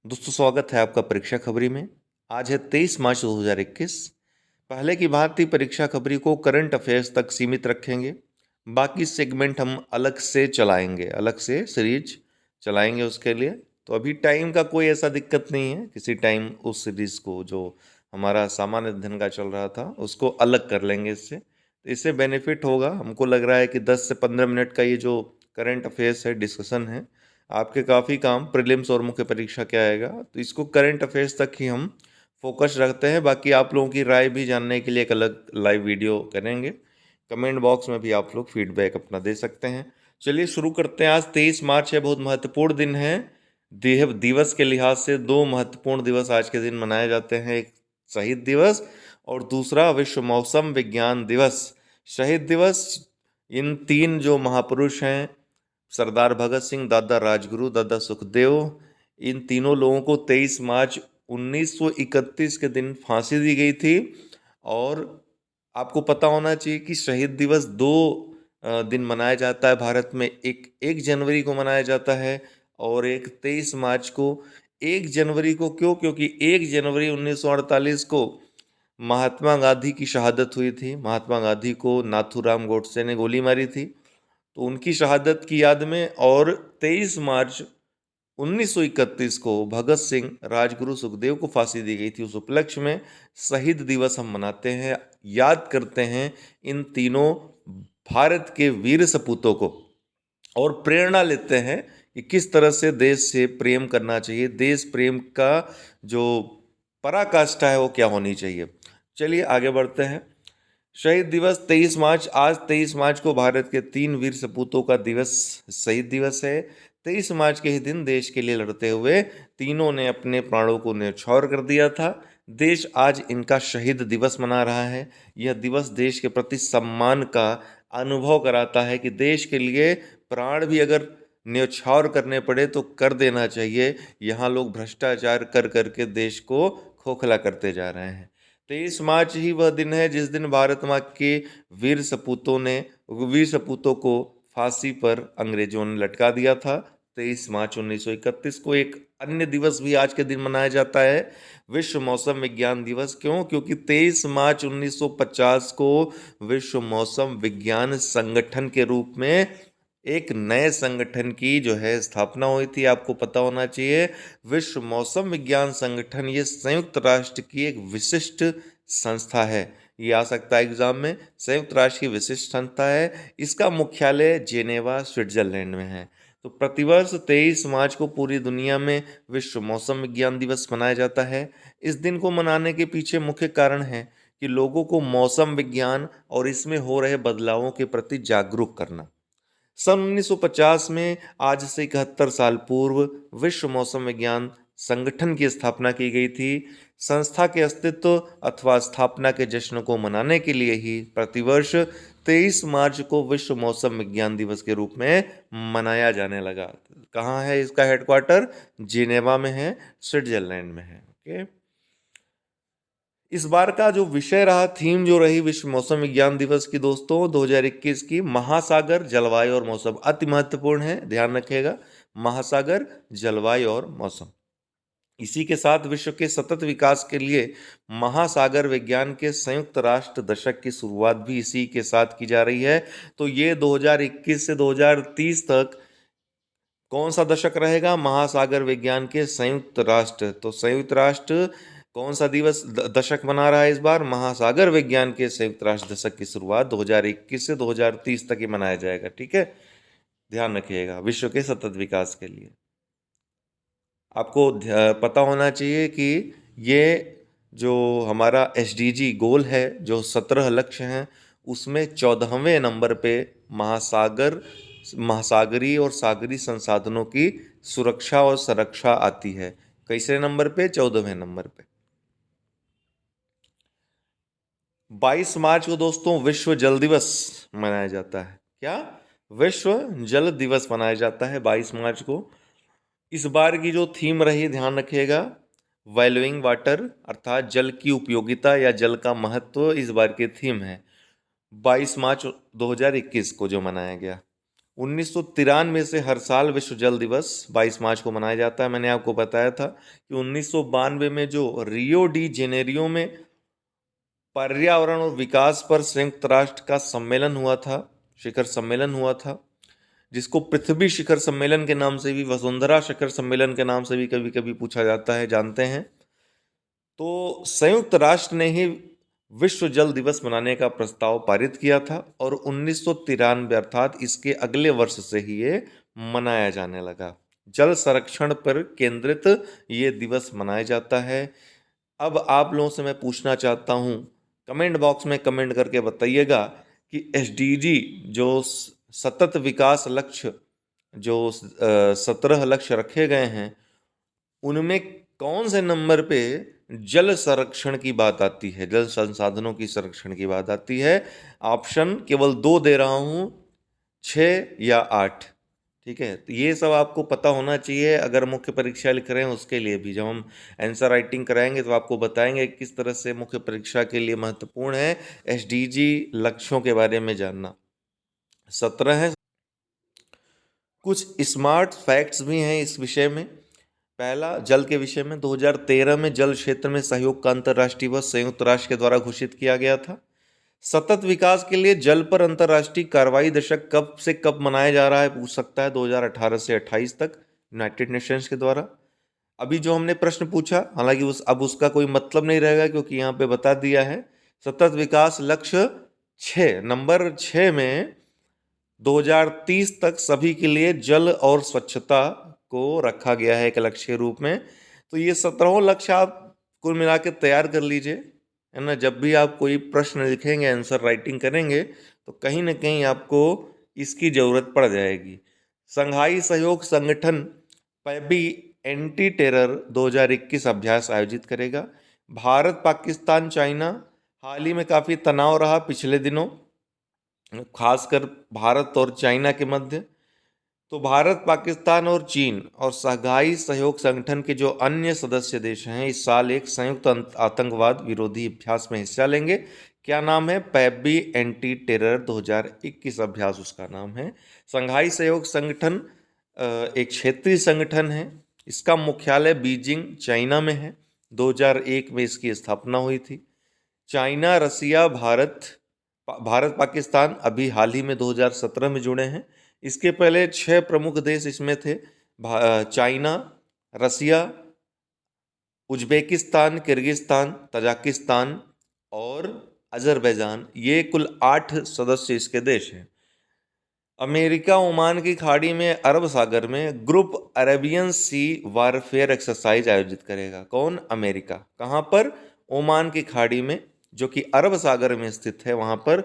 दोस्तों स्वागत है आपका परीक्षा खबरी में। आज है 23 मार्च 2021। पहले की भांति परीक्षा खबरी को करंट अफेयर्स तक सीमित रखेंगे। बाकी सेगमेंट हम अलग से चलाएंगे, अलग से सीरीज चलाएंगे उसके लिए। तो अभी टाइम का कोई ऐसा दिक्कत नहीं है, किसी टाइम उस सीरीज को जो हमारा सामान्य अध्ययन का चल रहा था उसको अलग कर लेंगे। इससे तो इससे बेनिफिट होगा। हमको लग रहा है कि 10 से 15 मिनट का ये जो करंट अफेयर्स है, डिस्कशन है, आपके काफ़ी काम प्रीलिम्स और मुख्य परीक्षा क्या आएगा, तो इसको करंट अफेयर्स तक ही हम फोकस रखते हैं। बाकी आप लोगों की राय भी जानने के लिए एक अलग लाइव वीडियो करेंगे। कमेंट बॉक्स में भी आप लोग फीडबैक अपना दे सकते हैं। चलिए शुरू करते हैं। आज 23 मार्च है, बहुत महत्वपूर्ण दिन है। देह दिवस के लिहाज से दो महत्वपूर्ण दिवस आज के दिन मनाए जाते हैं। एक शहीद दिवस और दूसरा विश्व मौसम विज्ञान दिवस। शहीद दिवस, इन तीन जो महापुरुष हैं, सरदार भगत सिंह, दादा राजगुरु, दादा सुखदेव, इन तीनों लोगों को 23 मार्च 1931 के दिन फांसी दी गई थी। और आपको पता होना चाहिए कि शहीद दिवस दो दिन मनाया जाता है भारत में। एक 1 जनवरी को मनाया जाता है और एक 23 मार्च को। 1 जनवरी को क्यों? क्योंकि 1 जनवरी 1948 को महात्मा गांधी की शहादत हुई थी। महात्मा गांधी को नाथूराम गोडसे ने गोली मारी थी, तो उनकी शहादत की याद में। और 23 मार्च 1931 को भगत सिंह, राजगुरु, सुखदेव को फांसी दी गई थी। उस उपलक्ष्य में शहीद दिवस हम मनाते हैं, याद करते हैं इन तीनों भारत के वीर सपूतों को और प्रेरणा लेते हैं कि किस तरह से देश से प्रेम करना चाहिए, देश प्रेम का जो पराकाष्ठा है वो क्या होनी चाहिए। चलिए आगे बढ़ते हैं। शहीद दिवस 23 मार्च। आज 23 मार्च को भारत के तीन वीर सपूतों का दिवस, शहीद दिवस है। 23 मार्च के ही दिन देश के लिए लड़ते हुए तीनों ने अपने प्राणों को न्यौछावर कर दिया था। देश आज इनका शहीद दिवस मना रहा है। यह दिवस देश के प्रति सम्मान का अनुभव कराता है कि देश के लिए प्राण भी अगर न्यौछावर करने पड़े तो कर देना चाहिए। यहाँ लोग भ्रष्टाचार कर करके देश को खोखला करते जा रहे हैं। 23 मार्च ही वह दिन है जिस दिन भारत माँ के वीर सपूतों को फांसी पर अंग्रेजों ने लटका दिया था। 23 मार्च 1931 को एक अन्य दिवस भी आज के दिन मनाया जाता है, विश्व मौसम विज्ञान दिवस। क्यों? क्योंकि 23 मार्च 1950 को विश्व मौसम विज्ञान संगठन के रूप में एक नए संगठन की जो है स्थापना हुई थी। आपको पता होना चाहिए, विश्व मौसम विज्ञान संगठन ये संयुक्त राष्ट्र की एक विशिष्ट संस्था है। ये आ सकता है एग्जाम में। संयुक्त राष्ट्र की विशिष्ट संस्था है। इसका मुख्यालय जेनेवा, स्विट्जरलैंड में है। तो प्रतिवर्ष 23 मार्च को पूरी दुनिया में विश्व मौसम विज्ञान दिवस मनाया जाता है। इस दिन को मनाने के पीछे मुख्य कारण है कि लोगों को मौसम विज्ञान और इसमें हो रहे बदलावों के प्रति जागरूक करना। सन 1950 में, आज से 71 साल पूर्व, विश्व मौसम विज्ञान संगठन की स्थापना की गई थी। संस्था के अस्तित्व अथवा स्थापना के जश्न को मनाने के लिए ही प्रतिवर्ष 23 मार्च को विश्व मौसम विज्ञान दिवस के रूप में मनाया जाने लगा। कहाँ है इसका हेडक्वार्टर? जिनेवा में है, स्विट्जरलैंड में है। ओके। इस बार का जो विषय रहा, थीम जो रही विश्व मौसम विज्ञान दिवस की दोस्तों 2021 की, महासागर, जलवायु और मौसम। अति महत्वपूर्ण है, ध्यान रखिएगा। महासागर, जलवायु और मौसम। इसी के साथ विश्व के सतत विकास के लिए महासागर विज्ञान के संयुक्त राष्ट्र दशक की शुरुआत भी इसी के साथ की जा रही है। तो ये 2021 से 2030 तक कौन सा दशक रहेगा? महासागर विज्ञान के संयुक्त राष्ट्र। तो संयुक्त राष्ट्र कौन सा दशक मना रहा है इस बार? महासागर विज्ञान के संयुक्त राष्ट्र दशक की शुरुआत 2021 से 2030 तक ही मनाया जाएगा। ठीक है, ध्यान रखिएगा, विश्व के सतत विकास के लिए। आपको पता होना चाहिए कि ये जो हमारा एसडीजी गोल है, जो 17 लक्ष्य हैं, उसमें 14वें नंबर पे महासागरीय और सागरी संसाधनों की सुरक्षा और संरक्षा आती है। कैसे नंबर पे? 14वें नंबर पे। 22 मार्च को दोस्तों विश्व जल दिवस मनाया जाता है। क्या? विश्व जल दिवस मनाया जाता है 22 मार्च को। इस बार की जो थीम रही, ध्यान रखिएगा, वैल्यूइंग वाटर, अर्थात जल की उपयोगिता या जल का महत्व, इस बार की थीम है 22 मार्च 2021 को जो मनाया गया। 1993 से हर साल विश्व जल दिवस 22 मार्च को मनाया जाता है। मैंने आपको बताया था कि 1992 में जो रियो डी जेनेरियो में पर्यावरण और विकास पर संयुक्त राष्ट्र का सम्मेलन हुआ था, शिखर सम्मेलन हुआ था, जिसको पृथ्वी शिखर सम्मेलन के नाम से भी, वसुंधरा शिखर सम्मेलन के नाम से भी कभी कभी पूछा जाता है, जानते हैं। तो संयुक्त राष्ट्र ने ही विश्व जल दिवस मनाने का प्रस्ताव पारित किया था और 1993 अर्थात इसके अगले वर्ष से ही ये मनाया जाने लगा। जल संरक्षण पर केंद्रित ये दिवस मनाया जाता है। अब आप लोगों से मैं पूछना चाहता हूँ, कमेंट बॉक्स में कमेंट करके बताइएगा कि एसडीजी जो सतत विकास लक्ष्य, जो 17 लक्ष्य रखे गए हैं, उनमें कौन से नंबर पे जल संरक्षण की बात आती है, जल संसाधनों की संरक्षण की बात आती है। ऑप्शन केवल 2 दे रहा हूं, 6 या 8। ठीक है, तो ये सब आपको पता होना चाहिए अगर मुख्य परीक्षा लिख रहे हैं उसके लिए भी। जब हम आंसर राइटिंग कराएंगे तो आपको बताएंगे किस तरह से मुख्य परीक्षा के लिए महत्वपूर्ण है एसडीजी लक्ष्यों के बारे में जानना। 17 है। कुछ स्मार्ट फैक्ट्स भी हैं इस विषय में। पहला, जल के विषय में 2013 में जल क्षेत्र में सहयोग का अंतर्राष्ट्रीय दिवस संयुक्त राष्ट्र के द्वारा घोषित किया गया था। सतत विकास के लिए जल पर अंतर्राष्ट्रीय कार्रवाई दशक कब से कब मनाया जा रहा है, पूछ सकता है। 2018 से 28 तक यूनाइटेड नेशंस के द्वारा। अभी जो हमने प्रश्न पूछा, हालांकि अब उसका कोई मतलब नहीं रहेगा क्योंकि यहाँ पे बता दिया है। सतत विकास लक्ष्य 6, नंबर 6 में 2030 तक सभी के लिए जल और स्वच्छता को रखा गया है एक लक्ष्य के रूप में। तो ये 17 लक्ष्य आप कुल मिला के तैयार कर लीजिए, है ना। जब भी आप कोई प्रश्न लिखेंगे, आंसर राइटिंग करेंगे, तो कहीं ना कहीं आपको इसकी जरूरत पड़ जाएगी। संघाई सहयोग संगठन पैबी एंटी टेरर 2021 अभ्यास आयोजित करेगा। भारत, पाकिस्तान, चाइना, हाल ही में काफ़ी तनाव रहा पिछले दिनों, खासकर भारत और चाइना के मध्य। तो भारत, पाकिस्तान और चीन और शंघाई सहयोग संगठन के जो अन्य सदस्य देश हैं इस साल एक संयुक्त आतंकवाद विरोधी अभ्यास में हिस्सा लेंगे। क्या नाम है? पैबी एंटी टेरर 2021 अभ्यास उसका नाम है। शंघाई सहयोग संगठन एक क्षेत्रीय संगठन है। इसका मुख्यालय बीजिंग, चाइना में है। 2001 में इसकी स्थापना हुई थी। चाइना, रसिया, भारत पाकिस्तान अभी हाल ही में 2017 में जुड़े हैं। इसके पहले 6 प्रमुख देश इसमें थे, चाइना, रसिया, उज्बेकिस्तान, किर्गिस्तान, तजाकिस्तान और अजरबैजान। ये कुल 8 सदस्य इसके देश हैं। अमेरिका ओमान की खाड़ी में अरब सागर में ग्रुप अरेबियन सी वारफेयर एक्सरसाइज आयोजित करेगा। कौन? अमेरिका। कहाँ पर? ओमान की खाड़ी में, जो कि अरब सागर में स्थित है, वहाँ पर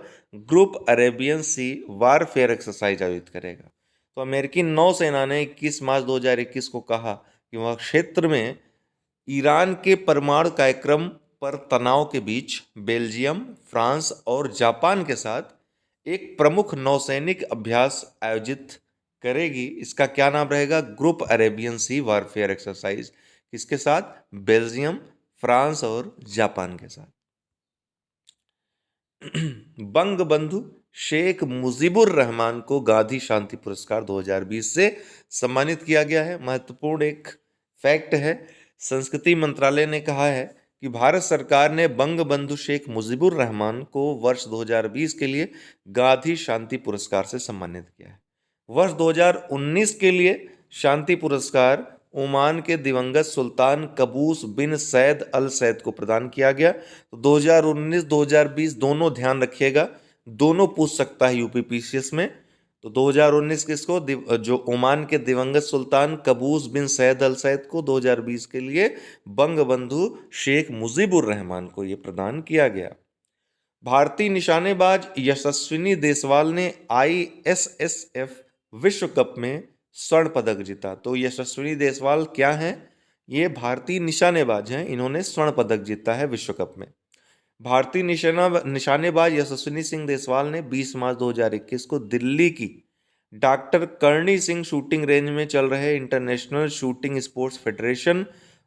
ग्रुप अरेबियन सी वारफेयर एक्सरसाइज आयोजित करेगा। तो अमेरिकी नौसेना ने 21 मार्च 2021 को कहा कि वह क्षेत्र में ईरान के परमाणु कार्यक्रम पर तनाव के बीच बेल्जियम, फ्रांस और जापान के साथ एक प्रमुख नौसैनिक अभ्यास आयोजित करेगी। इसका क्या नाम रहेगा? ग्रुप अरेबियन सी वारफेयर एक्सरसाइज। किसके साथ? बेल्जियम, फ्रांस और जापान के साथ। बंग बंधु शेख मुजीबुर रहमान को गांधी शांति पुरस्कार 2020 से सम्मानित किया गया है। महत्वपूर्ण एक फैक्ट है, संस्कृति मंत्रालय ने कहा है कि भारत सरकार ने बंग बंधु शेख मुजीबुर रहमान को वर्ष 2020 के लिए गांधी शांति पुरस्कार से सम्मानित किया है। वर्ष 2019 के लिए शांति पुरस्कार ओमान के दिवंगत सुल्तान कबूस बिन सैद अल सैद को प्रदान किया गया। तो 2019-2020 दोनों ध्यान रखिएगा, दोनों पूछ सकता है यूपीपीसीएस में। तो 2019 किसको? जो ओमान के दिवंगत सुल्तान कबूस बिन सैद अल सैद को 2020 के लिए बंग बंधु शेख मुजीबुर रहमान को ये प्रदान किया गया। भारतीय निशानेबाज यशस्विनी देसवाल ने ISSF विश्व कप में स्वर्ण पदक जीता। तो यशस्विनी देसवाल क्या हैं? ये भारतीय निशानेबाज हैं, इन्होंने स्वर्ण पदक जीता है विश्व कप में। भारतीय निशानेबाज यशस्विनी सिंह देसवाल ने 20 मार्च 2021 को दिल्ली की doctor Karni Singh shooting range में चल रहे इंटरनेशनल शूटिंग स्पोर्ट्स फेडरेशन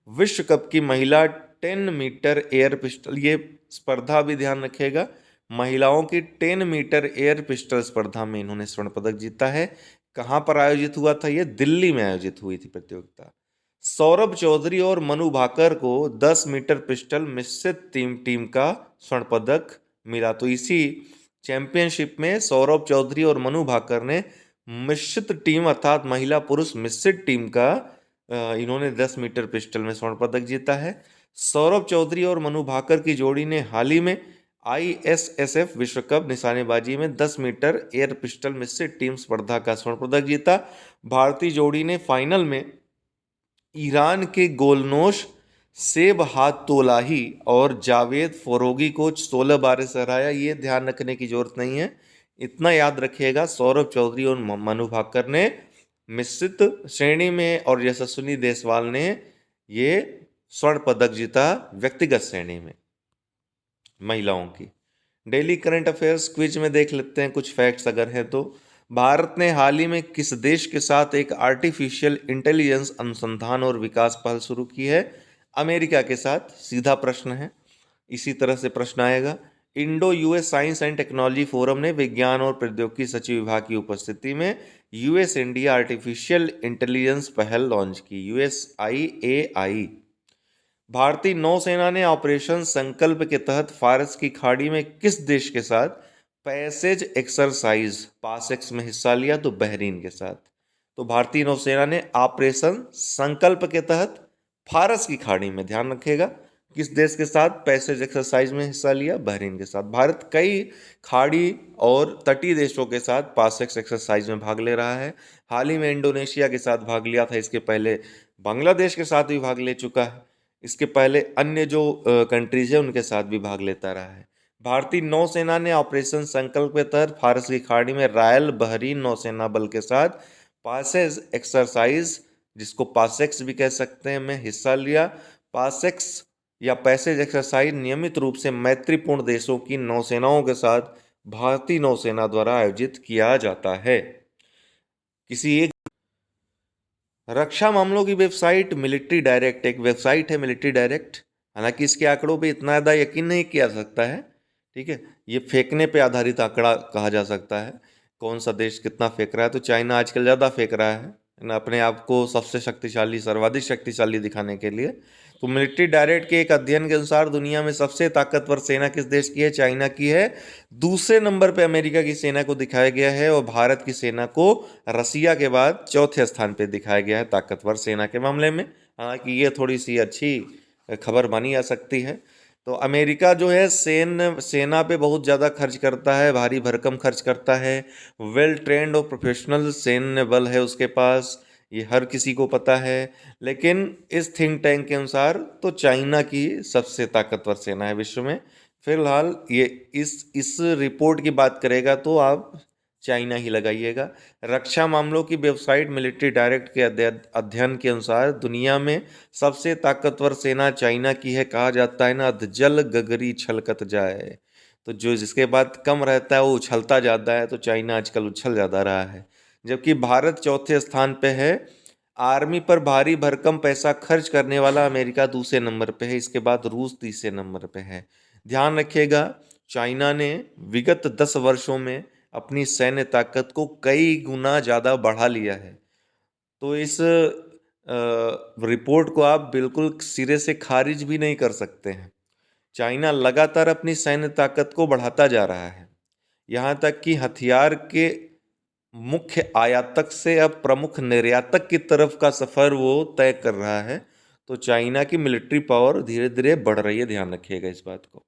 विश्व कप की महिला 10 मीटर एयर पिस्टल, ये स्पर्धा भी ध्यान रखिएगा, महिलाओं की 10 मीटर एयर पिस्टल स्पर्धा में इन्होंने स्वर्ण पदक जीता है। कहाँ पर आयोजित हुआ था? ये दिल्ली में आयोजित हुई थी प्रतियोगिता। सौरभ चौधरी और मनु भाकर को 10 मीटर पिस्टल मिश्रित टीम का स्वर्ण पदक मिला। तो इसी चैंपियनशिप में सौरभ चौधरी और मनु भाकर ने मिश्रित टीम अर्थात महिला पुरुष मिश्रित टीम का इन्होंने 10 मीटर पिस्टल में स्वर्ण पदक जीता है। सौरभ चौधरी और मनु भाकर की जोड़ी ने हाल ही में ISSF विश्व कप निशानेबाजी में 10 मीटर एयर पिस्टल मिश्रित टीम स्पर्धा का स्वर्ण पदक जीता। भारतीय जोड़ी ने फाइनल में ईरान के गोलनोश सेब हातोलाही और जावेद फरोगी को 16 बार से हराया। ये ध्यान रखने की जरूरत नहीं है, इतना याद रखिएगा सौरभ चौधरी और मनु भाकर ने मिश्रित श्रेणी में और यशस्विनी देसवाल ने ये स्वर्ण पदक जीता व्यक्तिगत श्रेणी में महिलाओं की। डेली करंट अफेयर्स क्विज में देख लेते हैं कुछ फैक्ट्स अगर हैं तो। भारत ने हाल ही में किस देश के साथ एक आर्टिफिशियल इंटेलिजेंस अनुसंधान और विकास पहल शुरू की है? अमेरिका के साथ। सीधा प्रश्न है, इसी तरह से प्रश्न आएगा। Indo US science and technology forum ने विज्ञान और प्रौद्योगिकी सचिव विभाग की उपस्थिति में यूएस इंडिया आर्टिफिशियल इंटेलिजेंस पहल लॉन्च की, USIAI। भारतीय नौसेना ने ऑपरेशन संकल्प के तहत फारस की खाड़ी में किस देश के साथ पैसेज एक्सरसाइज पासेक्स में हिस्सा लिया? तो बहरीन के साथ। तो भारतीय नौसेना ने ऑपरेशन संकल्प के तहत फारस की खाड़ी में, ध्यान रखिएगा, किस देश के साथ पैसेज एक्सरसाइज में हिस्सा लिया? बहरीन के साथ। भारत कई खाड़ी और तटीय देशों के साथ पासेक्स एक्सरसाइज में भाग ले रहा है। हाल ही में इंडोनेशिया के साथ भाग लिया था, इसके पहले बांग्लादेश के साथ भी भाग ले चुका है, इसके पहले अन्य जो कंट्रीज है उनके साथ भी भाग लेता रहा है। भारतीय नौसेना ने ऑपरेशन संकल्प के तहत फारस की खाड़ी में रॉयल बहरीन नौसेना बल के साथ पासेज एक्सरसाइज, जिसको पासेक्स भी कह सकते हैं, में हिस्सा लिया। पासेक्स या पैसेज एक्सरसाइज नियमित रूप से मैत्रीपूर्ण देशों की नौसेनाओं के साथ भारतीय नौसेना द्वारा आयोजित किया जाता है। किसी एक रक्षा मामलों की वेबसाइट मिलिट्री डायरेक्ट, एक वेबसाइट है मिलिट्री डायरेक्ट, हालांकि इसके आंकड़ों पे इतना ज़्यादा यकीन नहीं किया जा सकता है, ठीक है, ये फेंकने पे आधारित आंकड़ा कहा जा सकता है, कौन सा देश कितना फेंक रहा है। तो चाइना आजकल ज़्यादा फेंक रहा है ना, अपने आप को सबसे शक्तिशाली, सर्वाधिक शक्तिशाली दिखाने के लिए। तो मिलिट्री डायरेक्ट के एक अध्ययन के अनुसार दुनिया में सबसे ताकतवर सेना किस देश की है? चाइना की है। दूसरे नंबर पे अमेरिका की सेना को दिखाया गया है और भारत की सेना को रसिया के बाद चौथे स्थान पे दिखाया गया है ताकतवर सेना के मामले में। हालांकि ये थोड़ी सी अच्छी खबर मानी जा सकती है। तो अमेरिका जो है सेना पे बहुत ज़्यादा खर्च करता है, भारी भरकम खर्च करता है, वेल ट्रेंड और प्रोफेशनल सैन्य बल है उसके पास, ये हर किसी को पता है। लेकिन इस थिंक टैंक के अनुसार तो चाइना की सबसे ताकतवर सेना है विश्व में। फिलहाल ये इस रिपोर्ट की बात करेगा तो आप चाइना ही लगाइएगा। रक्षा मामलों की वेबसाइट मिलिट्री डायरेक्ट के अध्ययन के अनुसार दुनिया में सबसे ताकतवर सेना चाइना की है। कहा जाता है ना, जल गगरी छलकत जाए, तो जो जिसके बाद कम रहता है वो उछलता ज़्यादा है। तो चाइना आजकल उछल ज़्यादा रहा है, जबकि भारत चौथे स्थान पे है। आर्मी पर भारी भरकम पैसा खर्च करने वाला अमेरिका दूसरे नंबर पे है, इसके बाद रूस तीसरे नंबर पे है। ध्यान रखिएगा, चाइना ने विगत 10 वर्षों में अपनी सैन्य ताकत को कई गुना ज़्यादा बढ़ा लिया है। तो इस रिपोर्ट को आप बिल्कुल सिरे से खारिज भी नहीं कर सकते हैं। चाइना लगातार अपनी सैन्य ताकत को बढ़ाता जा रहा है, यहाँ तक कि हथियार के मुख्य आयातक से अब प्रमुख निर्यातक की तरफ का सफर वो तय कर रहा है। तो चाइना की मिलिट्री पावर धीरे धीरे बढ़ रही है, ध्यान रखिएगा इस बात को।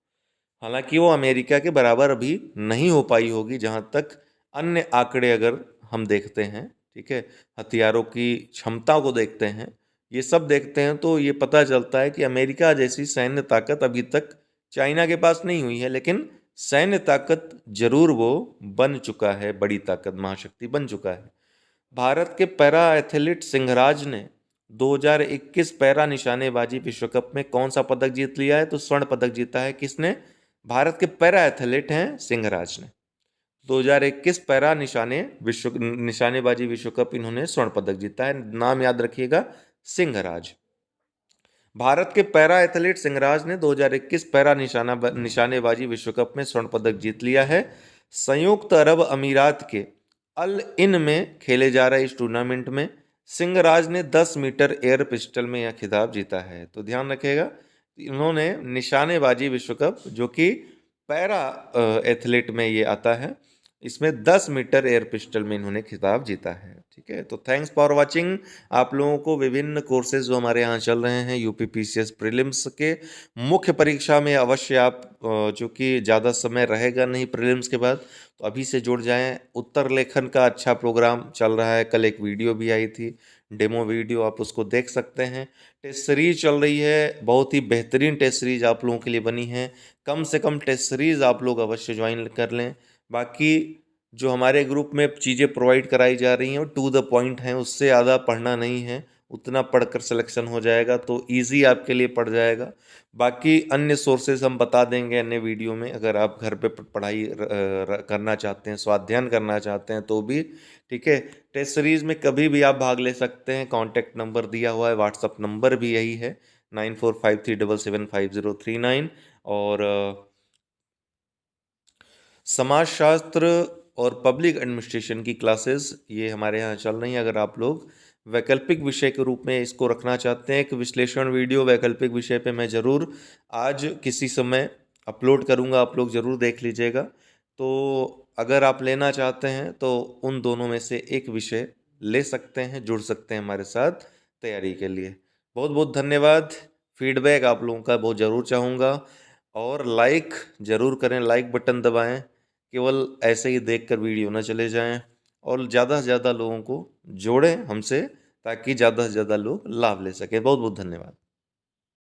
हालांकि वो अमेरिका के बराबर अभी नहीं हो पाई होगी, जहाँ तक अन्य आंकड़े अगर हम देखते हैं, ठीक है, हथियारों की क्षमता को देखते हैं, ये सब देखते हैं, तो ये पता चलता है कि अमेरिका जैसी सैन्य ताकत अभी तक चाइना के पास नहीं हुई है। लेकिन सैन्य ताकत जरूर वो बन चुका है, बड़ी ताकत, महाशक्ति बन चुका है। भारत के पैरा एथलीट सिंहराज ने 2021 पैरा निशानेबाजी विश्व कप में कौन सा पदक जीत लिया है? तो स्वर्ण पदक जीता है। किसने? भारत के पैरा एथलीट हैं सिंहराज ने। 2021 पैरा निशानेबाजी विश्व कप इन्होंने स्वर्ण पदक जीता है। नाम याद रखिएगा, सिंहराज। भारत के पैरा एथलीट सिंहराज ने 2021 पैरा निशानेबाजी विश्व कप में स्वर्ण पदक जीत लिया है। संयुक्त अरब अमीरात के अल इन में खेले जा रहे इस टूर्नामेंट में सिंहराज ने 10 मीटर एयर पिस्टल में यह खिताब जीता है। तो ध्यान रखिएगा, इन्होंने निशानेबाजी विश्व कप, जो कि पैरा एथलीट में ये आता है, इसमें 10 मीटर एयर पिस्टल में इन्होंने खिताब जीता है। ठीक है, तो थैंक्स फॉर वाचिंग। आप लोगों को विभिन्न कोर्सेज जो हमारे यहाँ चल रहे हैं यूपी पीसीएस प्रीलिम्स के मुख्य परीक्षा में अवश्य आप, जो कि ज़्यादा समय रहेगा नहीं प्रीलिम्स के बाद, तो अभी से जुड़ जाएं। उत्तर लेखन का अच्छा प्रोग्राम चल रहा है, कल एक वीडियो भी आई थी, डेमो वीडियो, आप उसको देख सकते हैं। टेस्ट सीरीज चल रही है, बहुत ही बेहतरीन टेस्ट सीरीज आप लोगों के लिए बनी है। कम से कम टेस्ट सीरीज आप लोग अवश्य ज्वाइन कर लें। बाकी जो हमारे ग्रुप में चीज़ें प्रोवाइड कराई जा रही हैं वो टू द पॉइंट हैं, उससे ज़्यादा पढ़ना नहीं है, उतना पढ़कर सिलेक्शन हो जाएगा तो इजी आपके लिए पड़ जाएगा। बाकी अन्य सोर्सेज हम बता देंगे अन्य वीडियो में, अगर आप घर पे पढ़ाई करना चाहते हैं, स्वाध्याय करना चाहते हैं तो भी ठीक है। टेस्ट सीरीज में कभी भी आप भाग ले सकते हैं। कॉन्टैक्ट नंबर दिया हुआ है, व्हाट्सअप नंबर भी यही है 9453775039। और समाजशास्त्र और पब्लिक एडमिनिस्ट्रेशन की क्लासेस ये हमारे यहाँ चल रही हैं। अगर आप लोग वैकल्पिक विषय के रूप में इसको रखना चाहते हैं, एक विश्लेषण वीडियो वैकल्पिक विषय पे मैं ज़रूर आज किसी समय अपलोड करूँगा, आप लोग ज़रूर देख लीजिएगा। तो अगर आप लेना चाहते हैं तो उन दोनों में से एक विषय ले सकते हैं, जुड़ सकते हैं हमारे साथ तैयारी के लिए। बहुत बहुत धन्यवाद। फीडबैक आप लोगों का बहुत ज़रूर चाहूँगा, और लाइक ज़रूर करें, लाइक बटन दबाएं। केवल ऐसे ही देखकर वीडियो न चले जाएं, और ज़्यादा से ज़्यादा लोगों को जोड़ें हमसे, ताकि ज़्यादा से ज़्यादा लोग लाभ ले सकें। बहुत बहुत धन्यवाद।